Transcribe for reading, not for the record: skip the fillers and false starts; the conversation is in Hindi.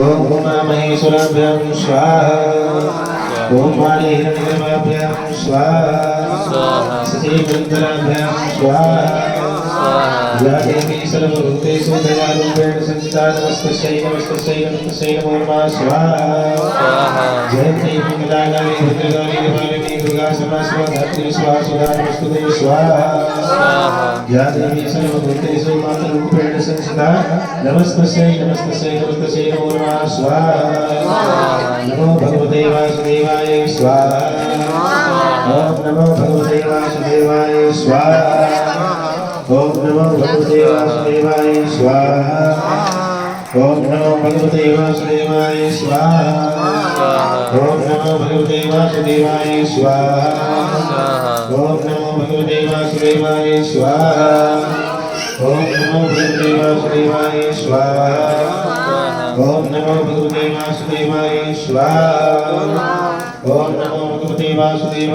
ओम उमामहेश्वराभ्यां स्वाहा ओम वाणीहिरण्यगर्भाभ्यां स्वाहा सचीवृन्दराभ्यां स्वाहा या देवी सर्वभूतेषु दयारूपेण संस्थिता नमस्तस्यै नमस्तस्यै नमस्तस्यै नमो नमः स्वाहा जयन्ती मंगलाकाली भद्रकाली कपालिनी दुर्गा क्षमा स्वाहा धात्री स्वाहा सुधा नमस्तुते स्वाहा या देवी सर्वभूतेषु मातृरूपेण संस्थिता नमस्तस्यै नमस्तस्यै नमस्तस्यै नमो नमः स्वाहा नमो भगवते वासुदेवाय स्वाहा ओम नमो भगवते वासुदेवाय स्वाहा ओम नमो भगवते वासुदेवाय स्वाहा ओम नमो भगवते वासुदेवाय स्वाहा ओम नमो भगवते वासुदेवाय स्वाहा ओम नमो भगवते वासुदेवाय स्वाहा ओम नमो भगवते वासुदेवाय स्वाहा ओम नमो भगवते वासुदेवाय स्वाहा ओम नमो भगवते वासुदेवाय